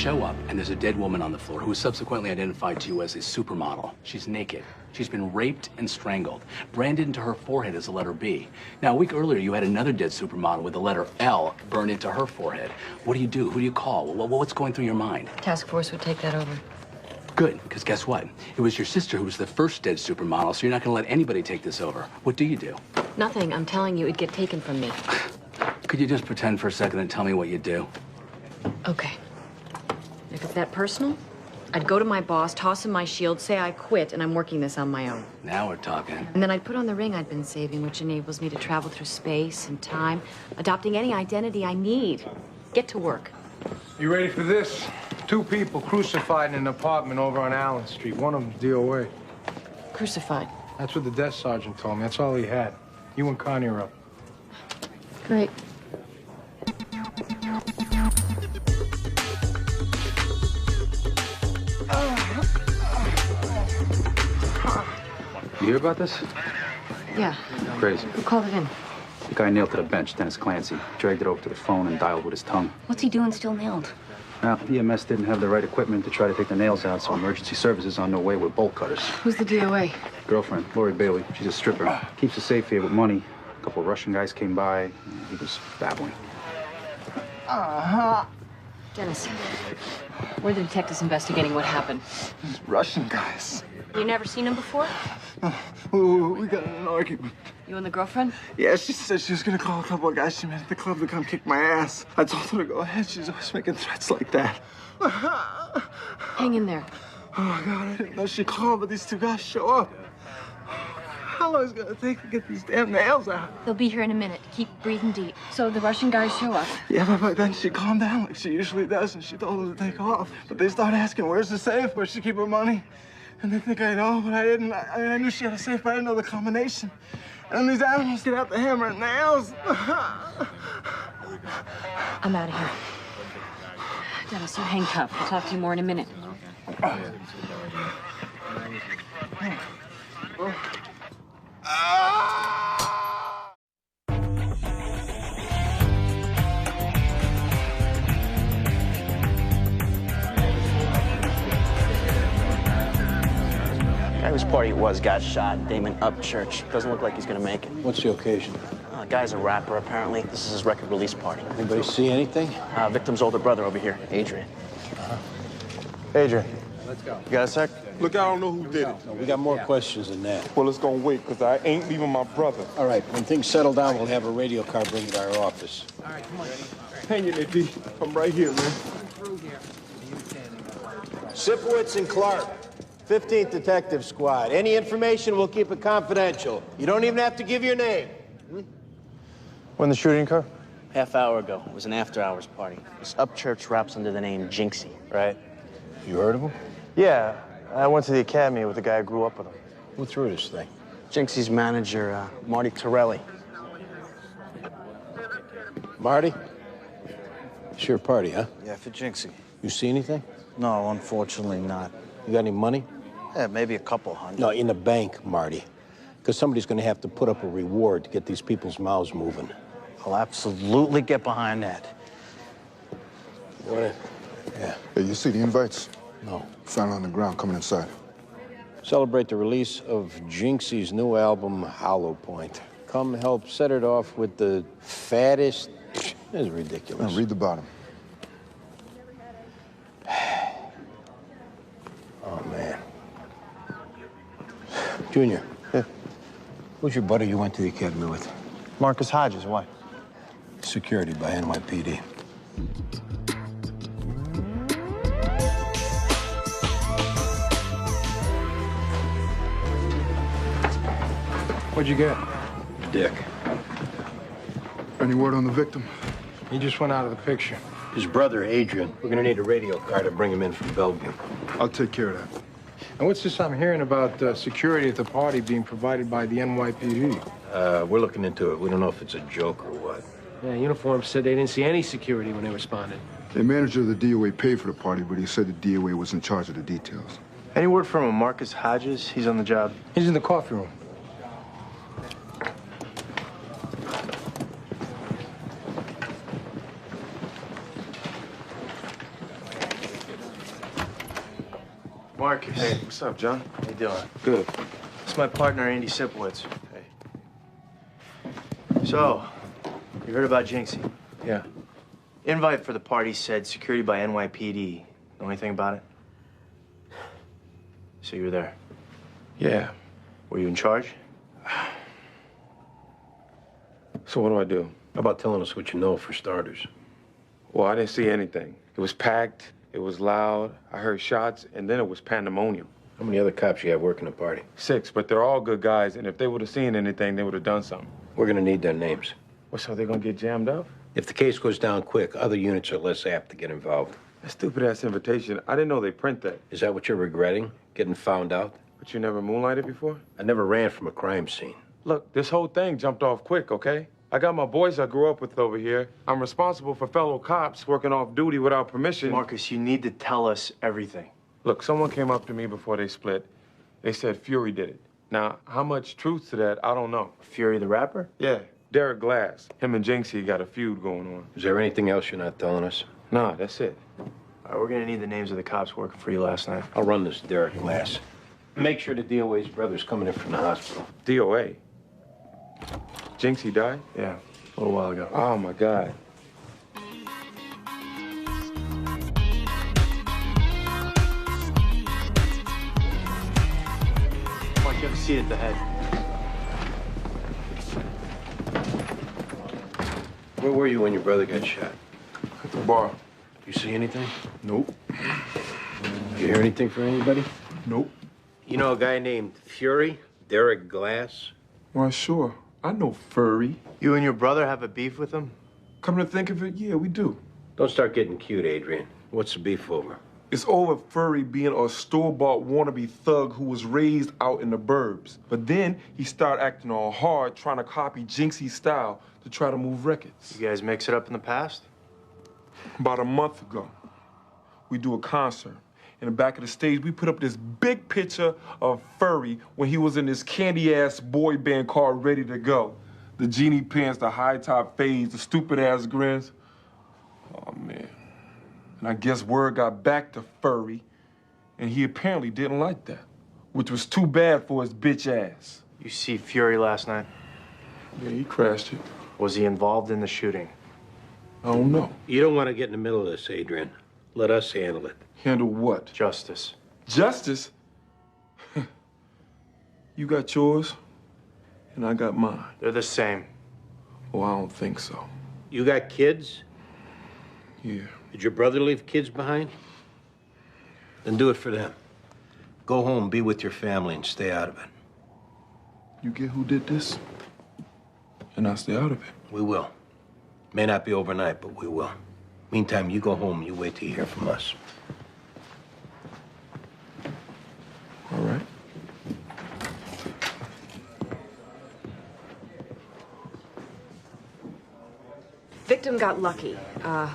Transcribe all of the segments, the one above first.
show up, and there's a dead woman on the floor who was subsequently identified to you as a supermodel. She's naked. She's been raped and strangled. Branded into her forehead is the letter B. Now, a week earlier, you had another dead supermodel with the letter L burned into her forehead. What do you do? Who do you call? What's going through your mind? Task force would take that over. Good, because guess what? It was your sister who was the first dead supermodel, so you're not going to let anybody take this over. What do you do? Nothing. I'm telling you, it'd get taken from me. Could you just pretend for a second and tell me what you do? Okay. If it's that personal, I'd go to my boss, toss him my shield, say I quit, and I'm working this on my own. Now we're talking. And then I'd put on the ring I'd been saving, which enables me to travel through space and time, adopting any identity I need. Get to work. You ready for this? 2 people crucified in an apartment over on Allen Street. One of them's DOA. Crucified. That's what the desk sergeant told me. That's all he had. You and Connie are up. Great. You hear about this? Yeah. Crazy. Who called it in? The guy nailed to the bench, Dennis Clancy. Dragged it over to the phone and dialed with his tongue. What's he doing still nailed? Now, EMS didn't have the right equipment to try to take the nails out, so emergency services on their way with bolt cutters. Who's the DOA? Girlfriend, Lori Bailey. She's a stripper. Keeps a safe here with money. A couple of Russian guys came by. He was babbling. Dennis, we're the detectives investigating what happened. These Russian guys. You never seen him before? We got in an argument. You and the girlfriend? Yeah, she said she was gonna call a couple of guys she met at the club to come kick my ass. I told her to go ahead. She's always making threats like that. Hang in there. Oh, my God, I didn't know she called, but these 2 guys show up. How long is it gonna take to get these damn nails out? They'll be here in a minute. Keep breathing deep. So the Russian guys show up. Yeah, but then she calmed down like she usually does, and she told them to take off. But they start asking, where's the safe? Where's she keep her money? And they think I know, but I didn't. I knew she had a safe, but I didn't know the combination. And then these animals get out the hammer and nails. I'm out of here. Dennis, you hang tough. I'll talk to you more in a minute. Guy whose party it was got shot. Damon Upchurch. Doesn't look like he's gonna make it. What's the occasion? Guy's a rapper, apparently. This is his record release party. Anybody see anything? Victim's older brother over here, Adrian. Adrian, Let's go. you got a sec? Look, I don't know who did it. No, we got more questions than that. Well, it's gonna wait, because I ain't leaving my brother. All right, when things settle down, we'll have a radio car bring you to our office. Hang in there, D. I'm right here, man. Sipowicz and Clark, 15th Detective Squad. Any information, we'll keep it confidential. You don't even have to give your name. When the shooting occurred? Half hour ago. It was an after-hours party. This Upchurch raps under the name Jinxie. Right. You heard of him? Yeah, I went to the academy with the guy who grew up with him. Who threw this thing? Jinxie's manager, Marty Torelli. Marty? It's your party, huh? Yeah, for Jinxie. You see anything? No, unfortunately not. You got any money? Yeah, maybe a couple hundred. No, in the bank, Marty. Because somebody's going to have to put up a reward to get these people's mouths moving. I'll absolutely get behind that. What? Yeah. Hey, you see the invites? No. Found on the ground coming inside. Celebrate the release of Jinxie's new album, Hollow Point. Come help set it off with the fattest... It's ridiculous. Now read the bottom. Oh, man. Junior. Yeah. Who's your buddy you went to the academy with? Marcus Hodges, why? Security by NYPD. What'd you get? Dick. Any word on the victim? He just went out of the picture. His brother, Adrian. We're gonna need a radio car to bring him in from Bellevue. I'll take care of that. And what's this I'm hearing about security at the party being provided by the NYPD? We're looking into it. We don't know if it's a joke or what. Yeah, uniforms said they didn't see any security when they responded. The manager of the DOA paid for the party, but he said the DOA was in charge of the details. Any word from Marcus Hodges? He's on the job. He's in the coffee room. Marcus. Hey, what's up, John? How you doing? Good. It's my partner, Andy Sipowicz. Hey. So, you heard about Jinxie? Yeah. Invite for the party said security by NYPD. Know anything about it? So you were there? Yeah. Were you in charge? So what do I do? How about telling us what you know for starters? Well, I didn't see anything. It was packed, it was loud, I heard shots, and then it was pandemonium. How many other cops you have working the party? 6, but they're all good guys, and if they would have seen anything, they would have done something. We're gonna need their names. Well, so they're gonna get jammed up? If the case goes down quick, other units are less apt to get involved. That stupid-ass invitation, I didn't know they print that. Is that what you're regretting? Getting found out? But you never moonlighted before? I never ran from a crime scene. Look, this whole thing jumped off quick, okay? I got my boys I grew up with over here. I'm responsible for fellow cops working off duty without permission. Marcus, you need to tell us everything. Look, someone came up to me before they split. They said Fury did it. Now, how much truth to that, I don't know. Fury the rapper? Yeah, Derek Glass. Him and Jinxie got a feud going on. Is there anything else you're not telling us? Nah, that's it. All right, we're gonna need the names of the cops working for you last night. I'll run this Derek Glass. Make sure the DOA's brother's coming in from the hospital. DOA? Jinxie died? Yeah, a little while ago. Oh, my God. Mark, you have a seat at the head. Where were you when your brother got shot? At the bar. You see anything? Nope. You hear anything from anybody? Nope. You know a guy named Fury? Derek Glass? Why, sure. I know Furry. You and your brother have a beef with him? Come to think of it, yeah, we do. Don't start getting cute, Adrian. What's the beef over? It's over Furry being a store-bought wannabe thug who was raised out in the burbs. But then he started acting all hard, trying to copy Jinxie's style to try to move records. You guys mix it up in the past? About a month ago, we do a concert. In the back of the stage, we put up this big picture of Furry when he was in this candy-ass boy band car ready to go. The genie pants, the high-top fades, the stupid-ass grins. Oh, man. And I guess word got back to Furry, and he apparently didn't like that, which was too bad for his bitch ass. You see Fury last night? Yeah, he crashed it. Was he involved in the shooting? I don't know. You don't want to get in the middle of this, Adrian. Let us handle it. Handle what? Justice. Justice? You got yours, and I got mine. They're the same. Oh, I don't think so. You got kids? Yeah. Did your brother leave kids behind? Then do it for them. Go home, be with your family, and stay out of it. You get who did this? And I'll stay out of it. We will. May not be overnight, but we will. Meantime, you go home and you wait till you hear from us. All right. Victim got lucky.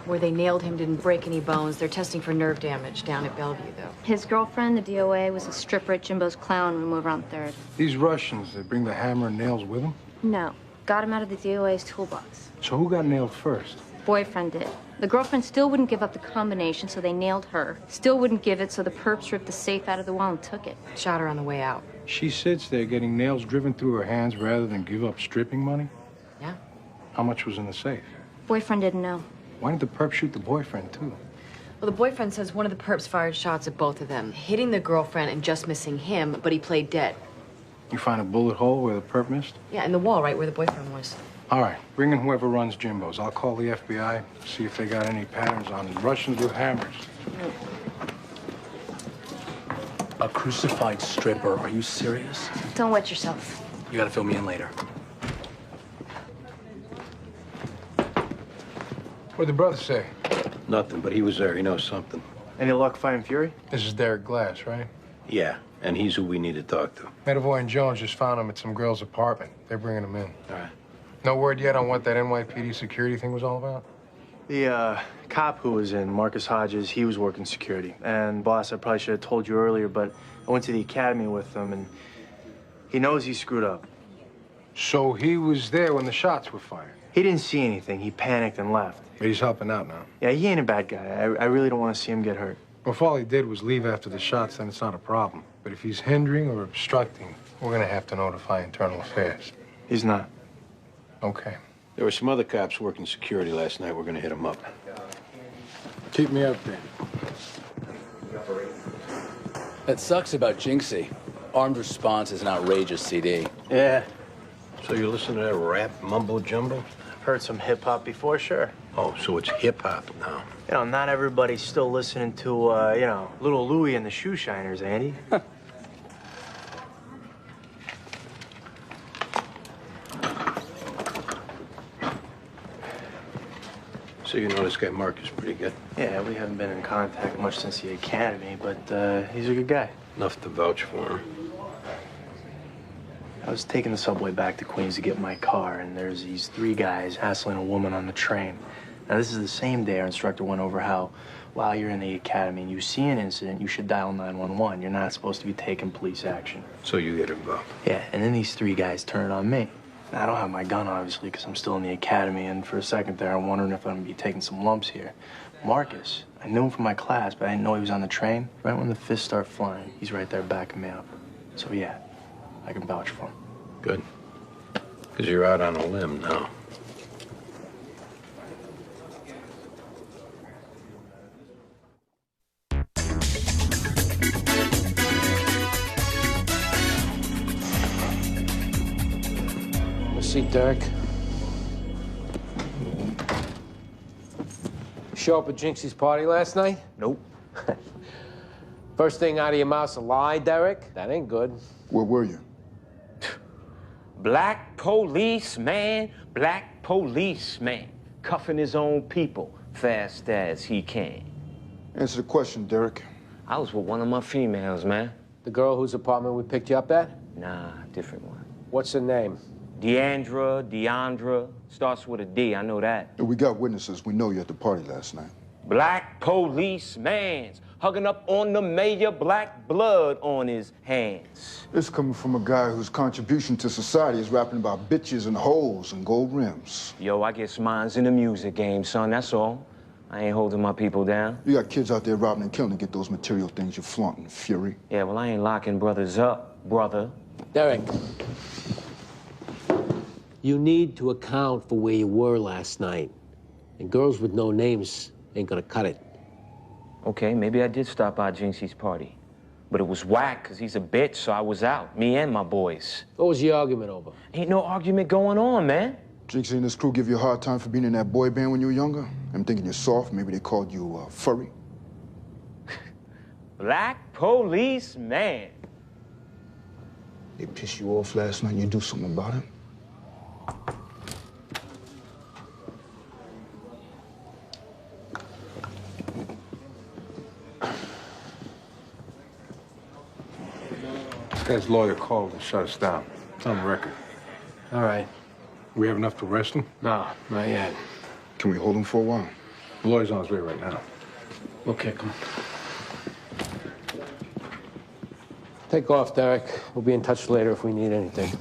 Where they nailed him didn't break any bones. They're testing for nerve damage down at Bellevue, though. His girlfriend, the DOA, was a stripper at Jimbo's clown room over on 3rd. These Russians, they bring the hammer and nails with them? No. Got him out of the DOA's toolbox. So who got nailed first? Boyfriend did. The girlfriend still wouldn't give up the combination, so they nailed her. Still wouldn't give it, so the perps ripped the safe out of the wall and took it. Shot her on the way out. She sits there getting nails driven through her hands rather than give up stripping money? Yeah. How much was in the safe? Boyfriend didn't know. Why didn't the perp shoot the boyfriend, too? Well, the boyfriend says one of the perps fired shots at both of them, hitting the girlfriend and just missing him, but he played dead. You find a bullet hole where the perp missed? Yeah, in the wall right where the boyfriend was. All right, bring in whoever runs Jimbo's. I'll call the FBI, see if they got any patterns on Russians with hammers. A crucified stripper? Are you serious? Don't wet yourself. You gotta fill me in later. What'd the brother say? Nothing, but he was there. He knows something. Any luck finding Fury? This is Derek Glass, right? Yeah, and he's who we need to talk to. Medavoy and Jones just found him at some girl's apartment. They're bringing him in. All right. No word yet on what that NYPD security thing was all about? The cop who was in, Marcus Hodges, he was working security. And boss, I probably should have told you earlier, but I went to the academy with him, and he knows he screwed up. So he was there when the shots were fired? He didn't see anything. He panicked and left. But he's helping out now. Yeah, he ain't a bad guy. I really don't want to see him get hurt. Well, if all he did was leave after the shots, then it's not a problem. But if he's hindering or obstructing, we're gonna have to notify Internal Affairs. He's not. Okay. There were some other cops working security last night. We're gonna hit them up. Keep me updated. That sucks about Jinxie. Armed Response is an outrageous CD. Yeah. So you listen to that rap mumbo jumbo? I've heard some hip hop before, sure. Oh, so it's hip hop now. You know, not everybody's still listening to, you know, Little Louie and the Shoe Shiners, Andy. So you know this guy Mark is pretty good? Yeah, we haven't been in contact much since the academy, but he's a good guy. Enough to vouch for him. I was taking the subway back to Queens to get my car, and there's these three guys hassling a woman on the train. Now, this is the same day our instructor went over how while you're in the academy and you see an incident, you should dial 911. You're not supposed to be taking police action. So you get involved? Yeah, and then these three guys turn it on me. Now, I don't have my gun, obviously, because I'm still in the academy, and for a second there, I'm wondering if I'm going to be taking some lumps here. Marcus, I knew him from my class, but I didn't know he was on the train. Right when the fists start flying, he's right there backing me up. So, yeah, I can vouch for him. Good. Because you're out on a limb now. See, Derek. Show up at Jinxie's party last night? Nope. First thing out of your mouth's a lie, Derek? That ain't good. Where were you? Black policeman, black policeman, cuffing his own people fast as he can. Answer the question, Derek. I was with one of my females, man. The girl whose apartment we picked you up at? Nah, different one. What's her name? Deandra, starts with a D, I know that. We got witnesses. We know you at the party last night. Black policeman's hugging up on the mayor, black blood on his hands. It's coming from a guy whose contribution to society is rapping about bitches and hoes and gold rims. Yo, I guess mine's in the music game, son, that's all. I ain't holding my people down. You got kids out there robbing and killing to get those material things you're flaunting, Fury. Yeah, well, I ain't locking brothers up, brother. Derek. You need to account for where you were last night. And girls with no names ain't gonna cut it. Okay, maybe I did stop by Jinxie's party. But it was whack, because he's a bitch, so I was out. Me and my boys. What was the argument over? Ain't no argument going on, man. Jinxie and his crew give you a hard time for being in that boy band when you were younger? I'm thinking you're soft. Maybe they called you furry. Black policeman. They pissed you off last night and you do something about it? This guy's lawyer called and shut us down. It's on the record. All right. We have enough to arrest him? No, not yet. Can we hold him for a while? The lawyer's on his way right now. We'll kick him. Take off, Derek. We'll be in touch later if we need anything.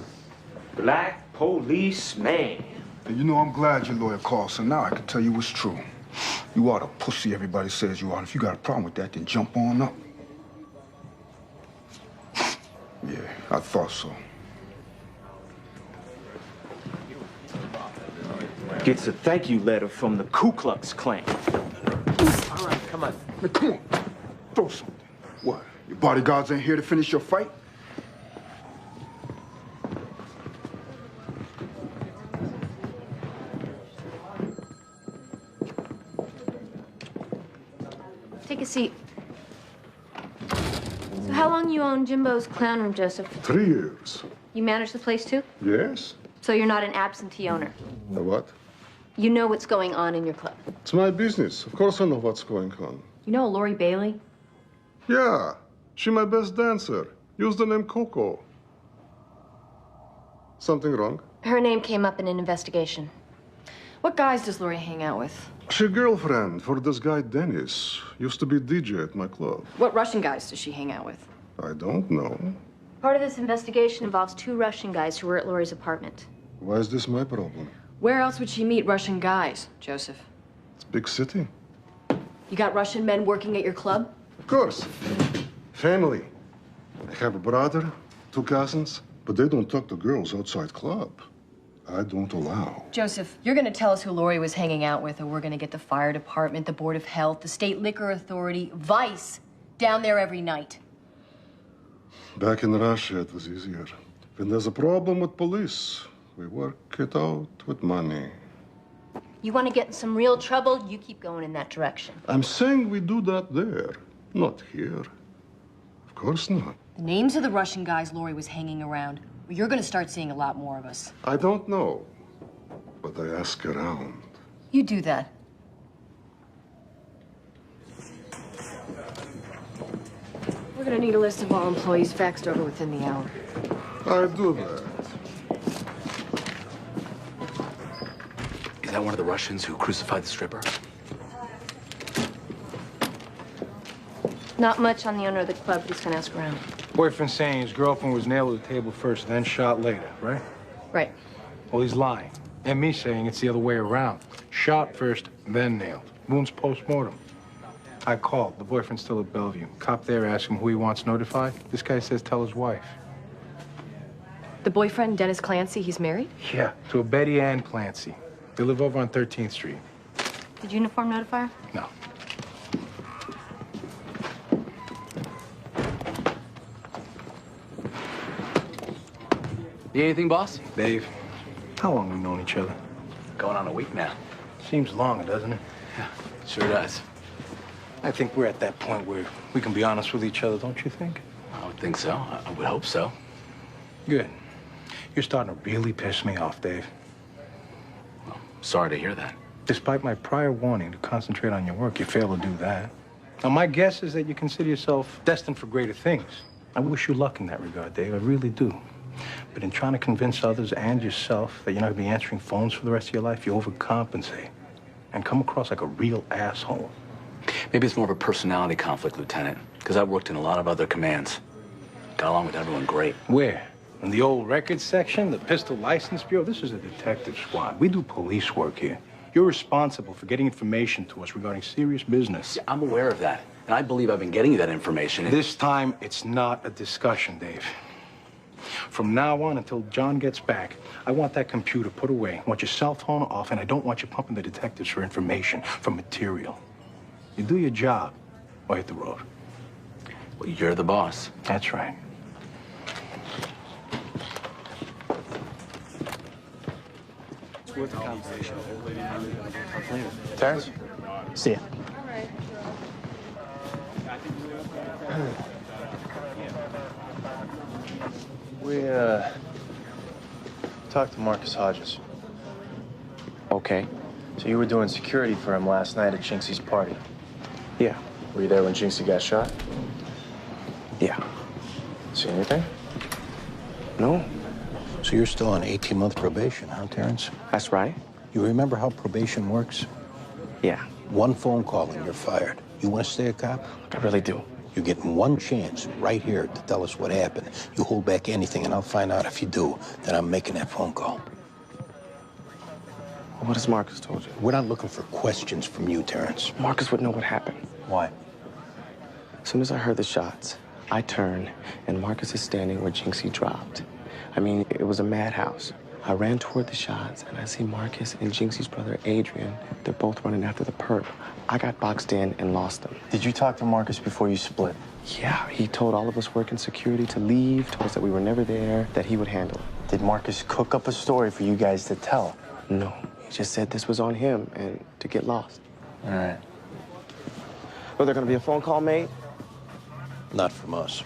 Black policeman. You know, I'm glad your lawyer called, so now I can tell you what's true. You are the pussy everybody says you are. And if you got a problem with that, then jump on up. Yeah, I thought so. Gets a thank you letter from the Ku Klux Klan. All right, come on. Now, come on. Throw something. What? Your bodyguards ain't here to finish your fight? Take a seat. So how long you own Jimbo's Clown Room, Joseph? 3 years. You manage the place too? Yes? So you're not an absentee owner? Now what? You know what's going on in your club? It's my business. Of course I know what's going on. You know Lori Bailey? Yeah. She my best dancer. Use the name Coco. Something wrong? Her name came up in an investigation. What guys does Lori hang out with? She girlfriend for this guy Dennis. Used to be DJ at my club. What Russian guys does she hang out with? I don't know. Part of this investigation involves 2 Russian guys who were at Lori's apartment. Why is this my problem? Where else would she meet Russian guys, Joseph? It's a big city. You got Russian men working at your club? course. Family. I have a brother, 2 cousins, but they don't talk to girls outside club. I don't allow. Joseph, you're going to tell us who Lori was hanging out with, or we're going to get the fire department, the Board of Health, the State Liquor Authority, Vice down there every night. Back in Russia, it was easier. When there's a problem with police, we work it out with money. You want to get in some real trouble, you keep going in that direction. I'm saying we do that there, not here. Of course not. The names of the Russian guys Lori was hanging around. Well, you're going to start seeing a lot more of us. I don't know, but I ask around. You do that. We're going to need a list of all employees faxed over within the hour. I do that. Is that one of the Russians who crucified the stripper? Not much on the owner of the club, but he's going to ask around. Boyfriend saying his girlfriend was nailed to the table first, then shot later, right? Right. Well, he's lying. And me saying it's the other way around. Shot first, then nailed. Wounds post-mortem. I called. The boyfriend's still at Bellevue. Cop there asked him who he wants notified. This guy says tell his wife. The boyfriend, Dennis Clancy, he's married? Yeah, to a Betty Ann Clancy. They live over on 13th Street. Did uniform notify her? No. Need anything, boss? Dave, how long have we known each other? Going on a week now. Seems long, doesn't it? Yeah, sure does. I think we're at that point where we can be honest with each other, don't you think? I would think so. I would hope so. Good. You're starting to really piss me off, Dave. Well, sorry to hear that. Despite my prior warning to concentrate on your work, you fail to do that. Now, my guess is that you consider yourself destined for greater things. I wish you luck in that regard, Dave. I really do. But in trying to convince others and yourself that you're not going to be answering phones for the rest of your life, you overcompensate and come across like a real asshole. Maybe it's more of a personality conflict, Lieutenant, because I've worked in a lot of other commands. Got along with everyone great. Where? In the old records section, the Pistol License Bureau? This is a detective squad. We do police work here. You're responsible for getting information to us regarding serious business. Yeah, I'm aware of that, and I believe I've been getting you that information. This time, it's not a discussion, Dave. From now on until John gets back, I want that computer put away. I want your cell phone off, and I don't want you pumping the detectives for information, for material. You do your job, or hit the road. Well, you're the boss. That's right. It's worth the conversation. Terrence? See ya. We, talked to Marcus Hodges. Okay. So you were doing security for him last night at Jinxie's party? Yeah. Were you there when Jinxie got shot? Yeah. See anything? No. So you're still on 18-month probation, huh, Terrence? That's right. You remember how probation works? Yeah. One phone call and you're fired. You want to stay a cop? I really do. You're getting one chance right here to tell us what happened. You hold back anything, and I'll find out if you do. Then I'm making that phone call. What has Marcus told you? We're not looking for questions from you, Terrence. Marcus would know what happened. Why? As soon as I heard the shots, I turned, and Marcus is standing where Jinxie dropped. I mean, it was a madhouse. I ran toward the shots, and I see Marcus and Jinxie's brother, Adrian. They're both running after the perp. I got boxed in and lost them. Did you talk to Marcus before you split? Yeah, he told all of us working security to leave, told us that we were never there, that he would handle it. Did Marcus cook up a story for you guys to tell? No, he just said this was on him and to get lost. All right. Was there gonna be a phone call made? Not from us.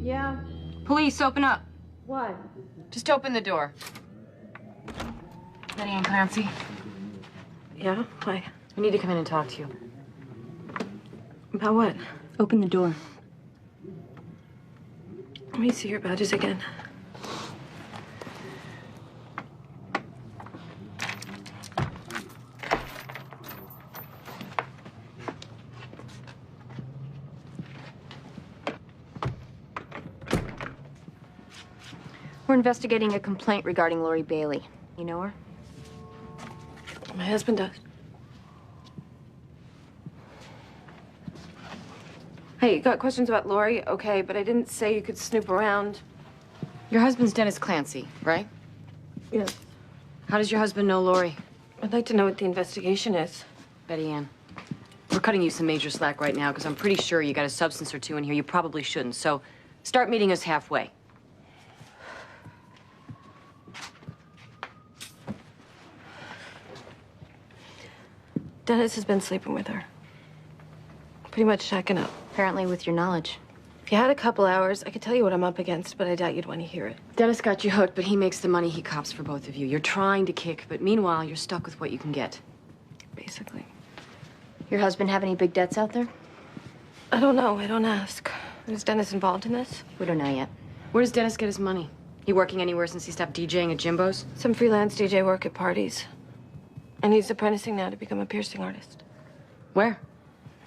Yeah. Police, open up. What? Just open the door. Betty Ann Clancy. Yeah? Why? I need to come in and talk to you. About what? Open the door. Let me see your badges again. We're investigating a complaint regarding Lori Bailey. You know her? My husband does. Hey, you got questions about Lori? Okay, but I didn't say you could snoop around. Your husband's Dennis Clancy, right? Yes. How does your husband know Lori? I'd like to know what the investigation is. Betty Ann, we're cutting you some major slack right now because I'm pretty sure you got a substance or two in here you probably shouldn't. So start meeting us halfway. Dennis has been sleeping with her. Pretty much shacking up. Apparently with your knowledge. If you had a couple hours, I could tell you what I'm up against, but I doubt you'd want to hear it. Dennis got you hooked, but he makes the money he cops for both of you. You're trying to kick, but meanwhile, you're stuck with what you can get. Basically. Your husband have any big debts out there? I don't know. I don't ask. Is Dennis involved in this? We don't know yet. Where does Dennis get his money? He working anywhere since he stopped DJing at Jimbo's? Some freelance DJ work at parties. And he's apprenticing now to become a piercing artist. Where?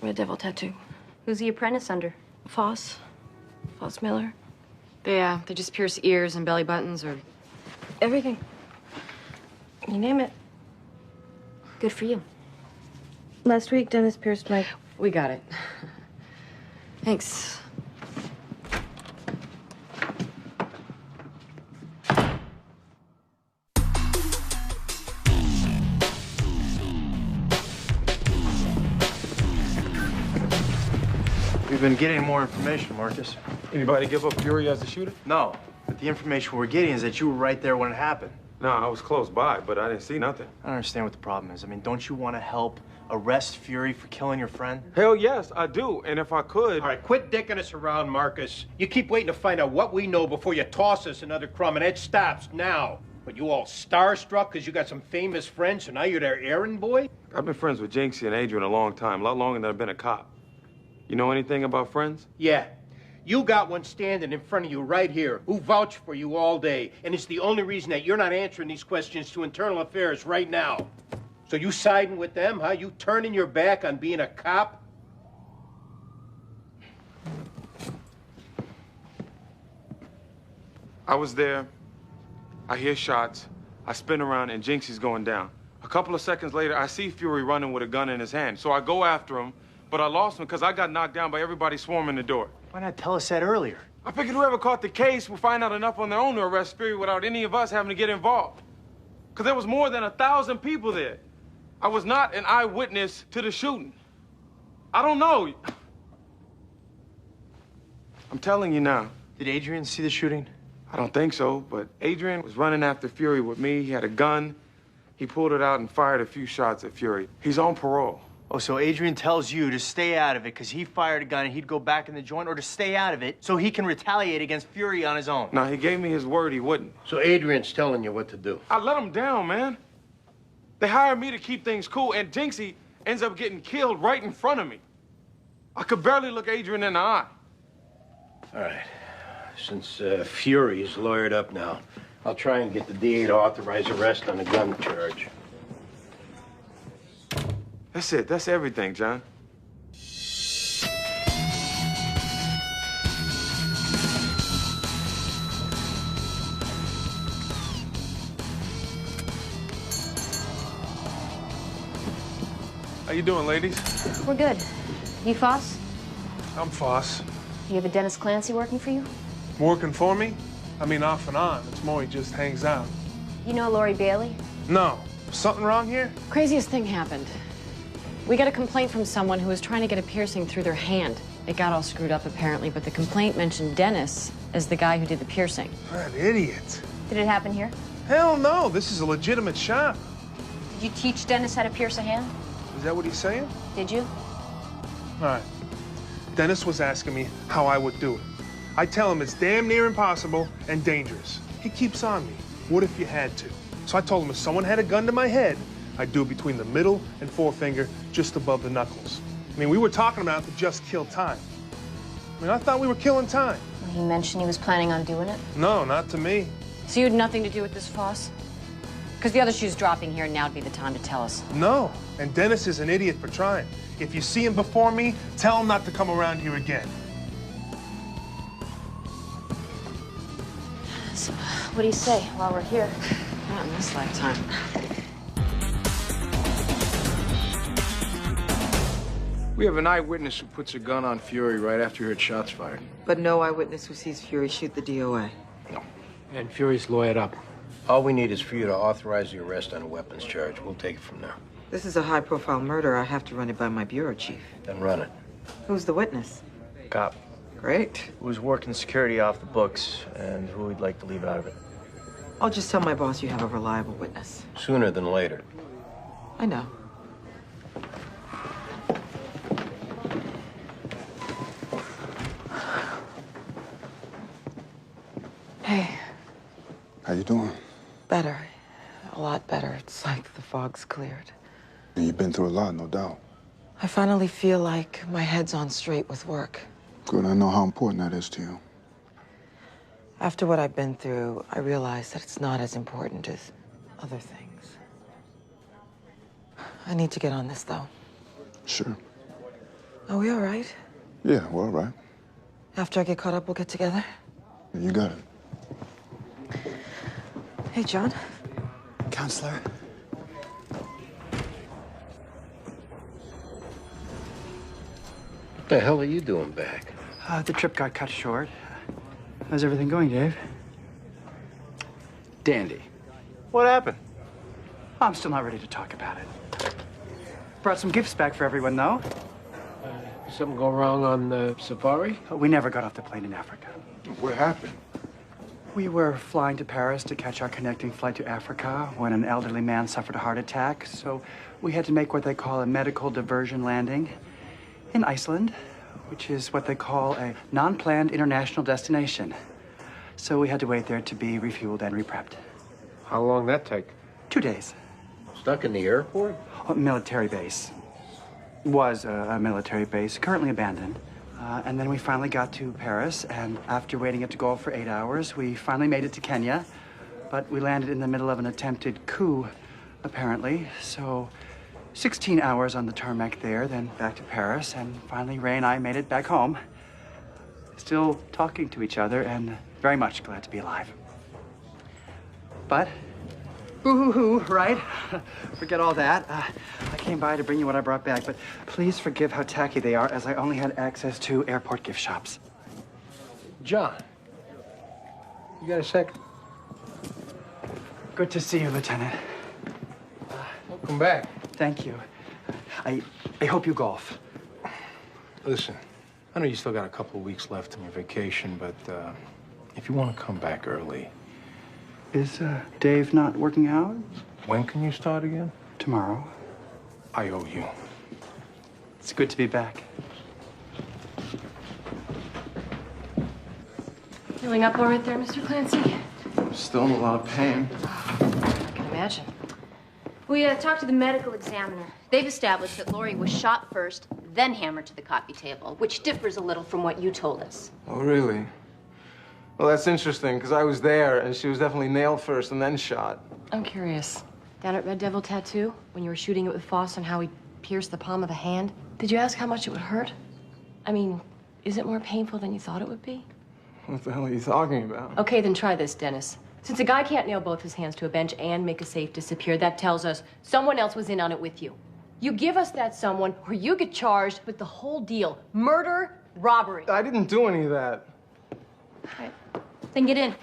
Red Devil Tattoo. Who's the apprentice under? Foss Miller. They just pierce ears and belly buttons or... Everything. You name it. Good for you. Last week, Dennis pierced my... We got it. Thanks. We've been getting more information, Marcus. Anybody give up Fury as the shooter? No, but the information we're getting is that you were right there when it happened. No, I was close by, but I didn't see nothing. I don't understand what the problem is. I mean, don't you want to help arrest Fury for killing your friend? Hell yes, I do. And if I could... All right, quit dicking us around, Marcus. You keep waiting to find out what we know before you toss us another crumb, and it stops now. But you all starstruck because you got some famous friends, so now you're their errand boy? I've been friends with Jinxie and Adrian a long time, a lot longer than I've been a cop. You know anything about friends? Yeah. You got one standing in front of you right here who vouched for you all day, and it's the only reason that you're not answering these questions to Internal Affairs right now. So you siding with them, huh? You turning your back on being a cop? I was there. I hear shots. I spin around and Jinxie's going down. A couple of seconds later, I see Fury running with a gun in his hand. So I go after him, but I lost him because I got knocked down by everybody swarming the door. Why not tell us that earlier? I figured whoever caught the case would find out enough on their own to arrest Fury without any of us having to get involved. Because there was more than 1,000 people there. I was not an eyewitness to the shooting. I don't know. I'm telling you now. Did Adrian see the shooting? I don't think so, but Adrian was running after Fury with me. He had a gun. He pulled it out and fired a few shots at Fury. He's on parole. Oh, so Adrian tells you to stay out of it because he fired a gun and he'd go back in the joint, or to stay out of it so he can retaliate against Fury on his own? No, he gave me his word he wouldn't. So Adrian's telling you what to do? I let him down, man. They hired me to keep things cool, and Jinxie ends up getting killed right in front of me. I could barely look Adrian in the eye. All right. Since Fury's lawyered up now, I'll try and get the DA to authorize arrest on the gun charge. That's it. That's everything, John. How you doing, ladies? We're good. You Foss? I'm Foss. You have a Dennis Clancy working for you? Working for me? I mean, off and on. It's more he just hangs out. You know Lori Bailey? No. Something wrong here? Craziest thing happened. We got a complaint from someone who was trying to get a piercing through their hand. It got all screwed up, apparently, but the complaint mentioned Dennis as the guy who did the piercing. That idiot. Did it happen here? Hell no. This is a legitimate shop. Did you teach Dennis how to pierce a hand? Is that what he's saying? Did you? All right. Dennis was asking me how I would do it. I tell him it's damn near impossible and dangerous. He keeps on me. What if you had to? So I told him if someone had a gun to my head, I'd do it between the middle and forefinger, just above the knuckles. I mean, we were talking about to just kill time. I mean, I thought we were killing time. He mentioned he was planning on doing it? No, not to me. So you had nothing to do with this, Foss? Because the other shoe's dropping here, and now would be the time to tell us. No, and Dennis is an idiot for trying. If you see him before me, tell him not to come around here again. So, what do you say while we're here? Not in this lifetime. We have an eyewitness who puts a gun on Fury right after he heard shots fired. But no eyewitness who sees Fury shoot the DOA. No. And Fury's lawyered up. All we need is for you to authorize the arrest on a weapons charge. We'll take it from there. This is a high-profile murder. I have to run it by my bureau chief. Then run it. Who's the witness? Cop. Great. Who's working security off the books and who we'd like to leave out of it. I'll just tell my boss you have a reliable witness. Sooner than later. I know. Hey. How you doing? Better. A lot better. It's like the fog's cleared. You've been through a lot, no doubt. I finally feel like my head's on straight with work. Good, I know how important that is to you. After what I've been through, I realize that it's not as important as other things. I need to get on this, though. Sure. Are we all right? Yeah, we're all right. After I get caught up, we'll get together? You got it. Hey, John. Counselor. What the hell are you doing back? The trip got cut short. How's everything going, Dave? Dandy. What happened? I'm still not ready to talk about it. Brought some gifts back for everyone, though. Something go wrong on the safari? We never got off the plane in Africa. What happened? We were flying to Paris to catch our connecting flight to Africa when an elderly man suffered a heart attack, so we had to make what they call a medical diversion landing in Iceland, which is what they call a non-planned international destination. So we had to wait there to be refueled and reprepped. How long that take? 2 days. Stuck in the airport? A military base. Was a military base, currently abandoned. And then we finally got to Paris, and after waiting at the Gulf for 8 hours, we finally made it to Kenya. But we landed in the middle of an attempted coup, apparently. So 16 hours on the tarmac there, then back to Paris, and finally Ray and I made it back home. Still talking to each other, and very much glad to be alive. But, boo-hoo-hoo, right? Forget all that. I came by to bring you what I brought back, but please forgive how tacky they are, as I only had access to airport gift shops. John, you got a sec? Good to see you, Lieutenant. Welcome back. Thank you. I hope you golf. Listen, I know you still got a couple of weeks left in your vacation, but if you want to come back early... Is Dave not working out? When can you start again? Tomorrow. I owe you. It's good to be back. Feeling up all right there, Mr. Clancy? Still in a lot of pain. I can imagine. We talked to the medical examiner. They've established that Lori was shot first, then hammered to the coffee table, which differs a little from what you told us. Oh, really? Well, that's interesting, because I was there, and she was definitely nailed first and then shot. I'm curious. Down at Red Devil Tattoo, when you were shooting it with Foss on how he pierced the palm of the hand, did you ask how much it would hurt? I mean, is it more painful than you thought it would be? What the hell are you talking about? Okay, then try this, Dennis. Since a guy can't nail both his hands to a bench and make a safe disappear, that tells us someone else was in on it with you. You give us that someone, or you get charged with the whole deal. Murder, robbery. I didn't do any of that. Right. Then get in.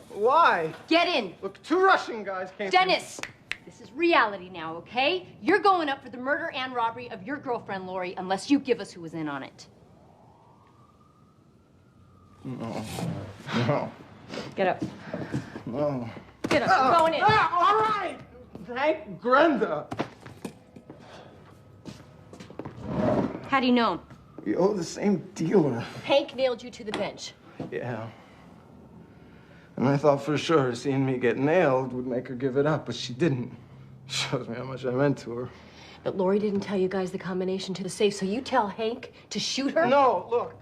Why? Get in. Look, 2 Russian guys came... Dennis, this is reality now, okay? You're going up for the murder and robbery of your girlfriend, Lori, unless you give us who was in on it. No. No. Get up. No. Get up. We're going in. All right. Thank Grenda. How do you know him? We owe the same dealer. Hank nailed you to the bench. Yeah. And I thought for sure seeing me get nailed would make her give it up, but she didn't. Shows me how much I meant to her. But Lori didn't tell you guys the combination to the safe, so you tell Hank to shoot her? No, look.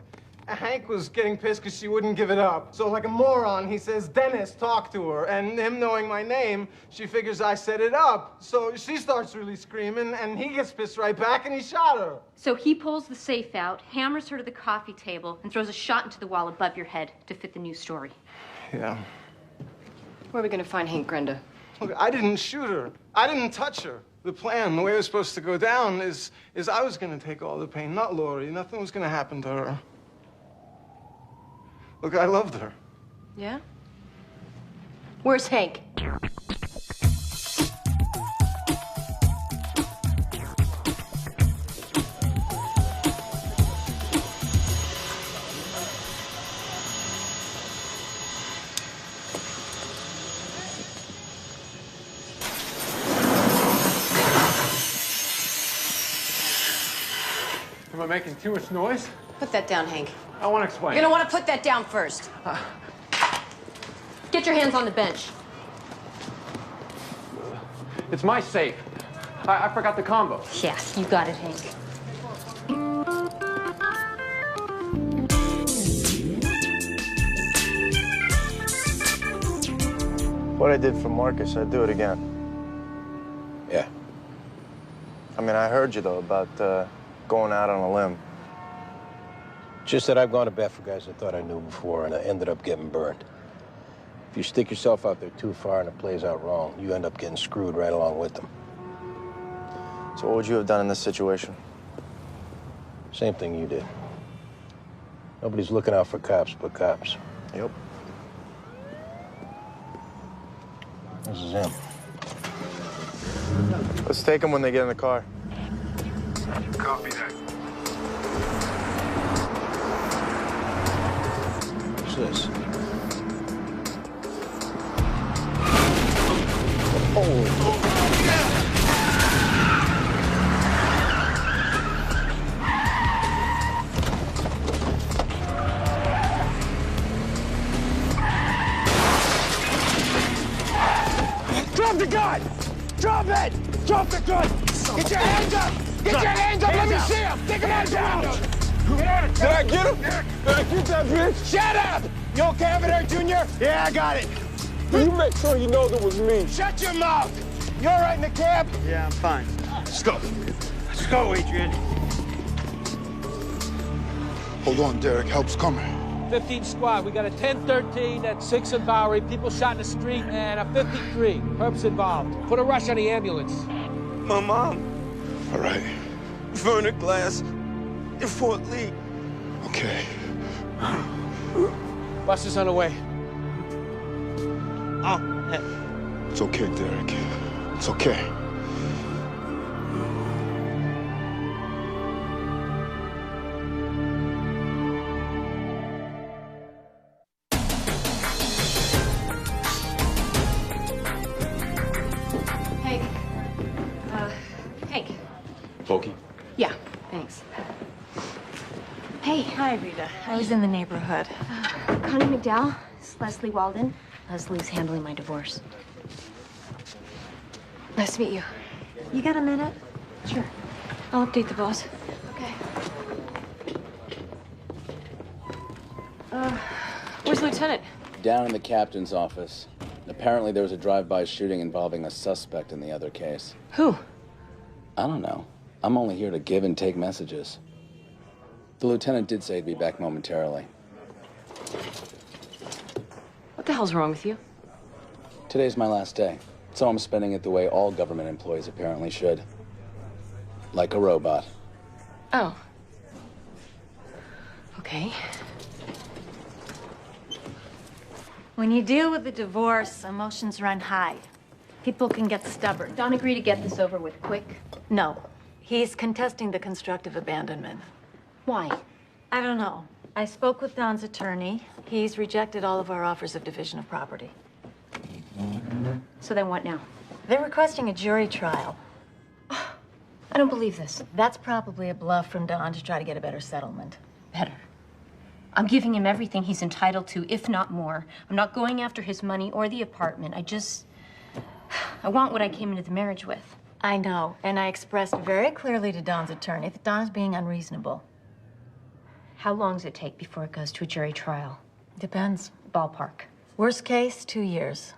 Hank was getting pissed because she wouldn't give it up. So like a moron, he says, Dennis, talk to her. And him knowing my name, she figures I set it up. So she starts really screaming, and he gets pissed right back, and he shot her. So he pulls the safe out, hammers her to the coffee table, and throws a shot into the wall above your head to fit the news story. Yeah. Where are we gonna find Hank Grenda? Look, I didn't shoot her. I didn't touch her. The plan, the way it was supposed to go down is I was gonna take all the pain, not Lori. Nothing was gonna happen to her. Look, I loved her. Yeah? Where's Hank? Am I making too much noise? Put that down, Hank. I want to explain. You're gonna want to put that down first. Get your hands on the bench. It's my safe. I forgot the combo. Yeah, you got it, Hank. What I did for Marcus, I'd do it again. Yeah. I mean, I heard you, though, about going out on a limb. Just that I've gone to bat for guys I thought I knew before, and I ended up getting burned. If you stick yourself out there too far and it plays out wrong, you end up getting screwed right along with them. So what would you have done in this situation? Same thing you did. Nobody's looking out for cops but cops. Yep. This is him. Let's take them when they get in the car. Copy that. What's this? Drop the gun! Drop it! Drop the gun! Get your hands up! Get your hands up! Let me see him! Take him out the window! Did I get him? Did I get that bitch? Shut up! You okay over there, Junior? Yeah, I got it. You make sure you know that was me. Shut your mouth! You all right in the cab? Yeah, I'm fine. Let's go. Let's go, Adrian. Hold on, Derek. Help's coming. 15 squad. We got a 10-13 at 6 and Bowery. People shot in the street and a 53. Perps involved. Put a rush on the ambulance. My mom. All right. Verna Glass in Fort Lee. Okay. Bus is on the way. Oh, It's okay, Derek. It's okay. Hank. Hank. Pokey? Yeah, thanks. Hey. Hi, Rita. I was in the neighborhood. Connie McDowell. This is Leslie Walden. Leslie's handling my divorce. Nice to meet you. You got a minute? Sure. I'll update the boss. Okay. Where's the lieutenant? Down in the captain's office. Apparently there was a drive-by shooting involving a suspect in the other case. Who? I don't know. I'm only here to give and take messages. The lieutenant did say he'd be back momentarily. What the hell's wrong with you? Today's my last day, so I'm spending it the way all government employees apparently should. Like a robot. Oh. Okay. When you deal with a divorce, emotions run high. People can get stubborn. Don't agree to get this over with quick. No. He's contesting the constructive abandonment. Why? I don't know. I spoke with Don's attorney. He's rejected all of our offers of division of property. So then what now? They're requesting a jury trial. I don't believe this. That's probably a bluff from Don to try to get a better settlement. Better. I'm giving him everything he's entitled to, if not more. I'm not going after his money or the apartment. I want what I came into the marriage with. I know, and I expressed very clearly to Don's attorney that Don's being unreasonable. How long does it take before it goes to a jury trial? Depends. Ballpark. Worst case, 2 years.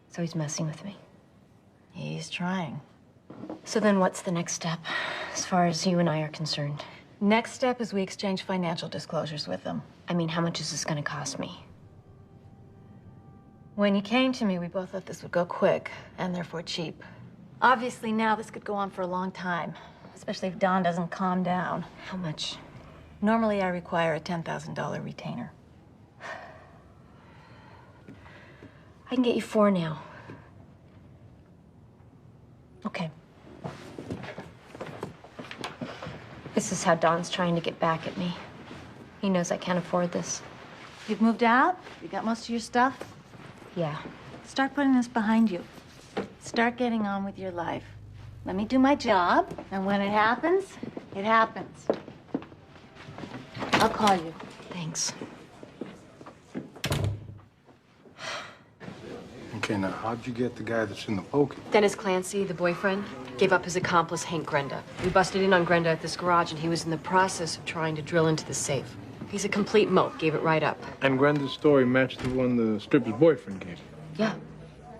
So he's messing with me. He's trying. So then what's the next step, as far as you and I are concerned? Next step is we exchange financial disclosures with them. I mean, how much is this gonna cost me? When you came to me, we both thought this would go quick, and therefore cheap. Obviously, now this could go on for a long time, especially if Don doesn't calm down. How much? Normally, I require a $10,000 retainer. I can get you 4 now. Okay. This is how Don's trying to get back at me. He knows I can't afford this. You've moved out? You got most of your stuff? Yeah. Start putting this behind you. Start getting on with your life. Let me do my job, and when it happens, it happens. I'll call you. Thanks. Okay, now, how'd you get the guy that's in the poker? Dennis Clancy, the boyfriend, gave up his accomplice, Hank Grenda. We busted in on Grenda at this garage, and he was in the process of trying to drill into the safe. He's a complete mope, gave it right up. And Grenda's story matched the one the stripper's boyfriend gave. Yeah,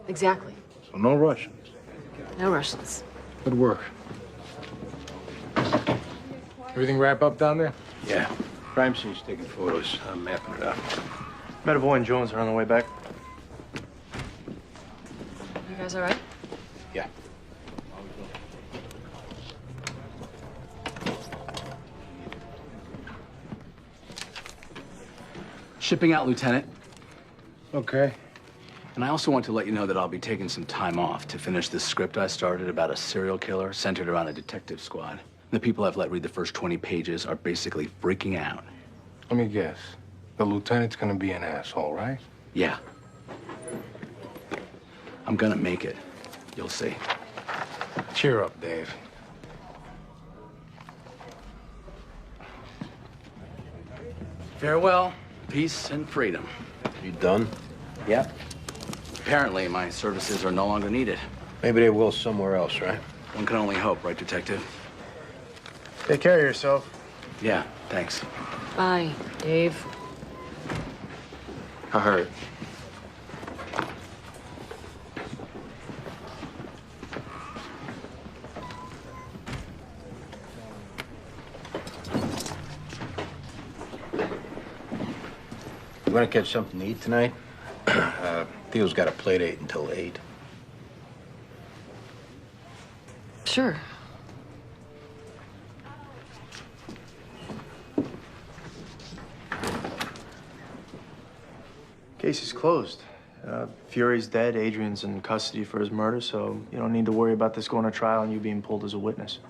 exactly. So no Russians. No Russians. Good work. Everything wrap up down there? Yeah. Crime scene's taking photos. I'm mapping it out. Medavoy and Jones are on the way back. You guys all right? Yeah. Shipping out, Lieutenant. Okay. And I also want to let you know that I'll be taking some time off to finish this script I started about a serial killer centered around a detective squad. The people I've let read the first 20 pages are basically freaking out. Let me guess. The lieutenant's gonna be an asshole, right? Yeah. I'm gonna make it. You'll see. Cheer up, Dave. Farewell, peace, and freedom. You done? Yep. Apparently, my services are no longer needed. Maybe they will somewhere else, right? One can only hope, right, Detective? Take care of yourself. Yeah, thanks. Bye, Dave. I heard. You want to catch something to eat tonight? Theo's got a play date until 8. Sure. Case is closed. Fury's dead. Adrian's in custody for his murder, so you don't need to worry about this going to trial and you being pulled as a witness.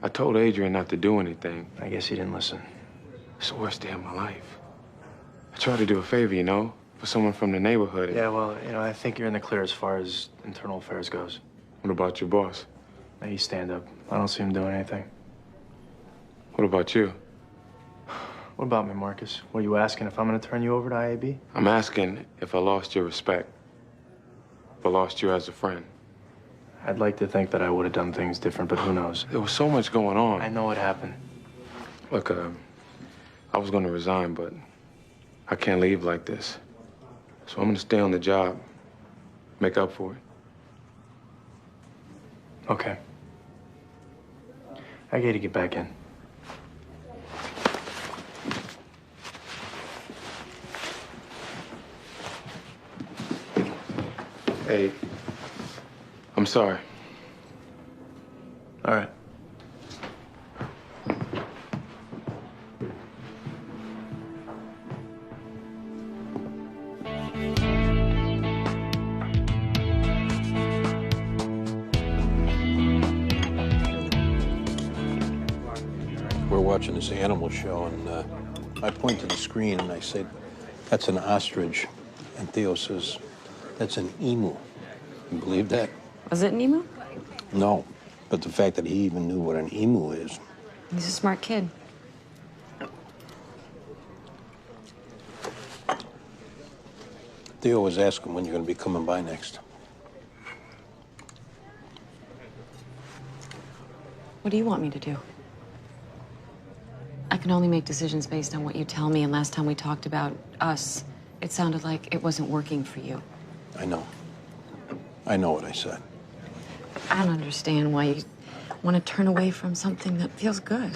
I told Adrian not to do anything. I guess he didn't listen. It's the worst day of my life. I tried to do a favor, you know, for someone from the neighborhood. Yeah, well, I think you're in the clear as far as internal affairs goes. What about your boss? Now you stand up. I don't see him doing anything. What about you? What about me, Marcus? What are you asking, if I'm going to turn you over to IAB? I'm asking if I lost your respect, if I lost you as a friend. I'd like to think that I would have done things different, but who knows? There was so much going on. I know what happened. Look, I was going to resign, but I can't leave like this. So I'm going to stay on the job, make up for it. Okay. I got to get back in. Hey, I'm sorry. All right. We're watching this animal show, and I point to the screen and I say, "That's an ostrich." And Theo says, "That's an emu." You believe that? Was it an emu? No, but the fact that he even knew what an emu is. He's a smart kid. Theo was asking when you're going to be coming by next. What do you want me to do? I can only make decisions based on what you tell me, and last time we talked about us, it sounded like it wasn't working for you. I know. I know what I said. I don't understand why you want to turn away from something that feels good.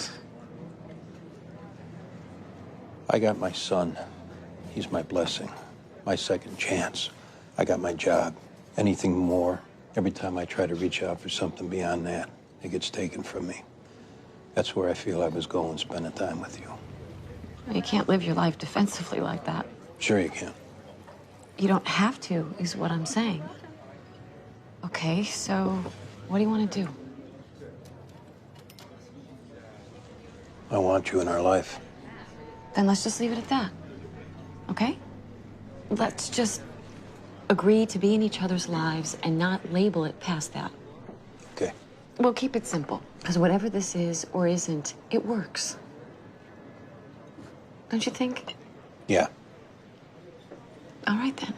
I got my son. He's my blessing, my second chance. I got my job. Anything more, every time I try to reach out for something beyond that, it gets taken from me. That's where I feel I was going, spending time with you. You can't live your life defensively like that. Sure you can. You don't have to, is what I'm saying. Okay, so what do you want to do? I want you in our life. Then let's just leave it at that. Okay? Let's just agree to be in each other's lives and not label it past that. Okay. We'll keep it simple, because whatever this is or isn't, it works. Don't you think? Yeah. All right, then.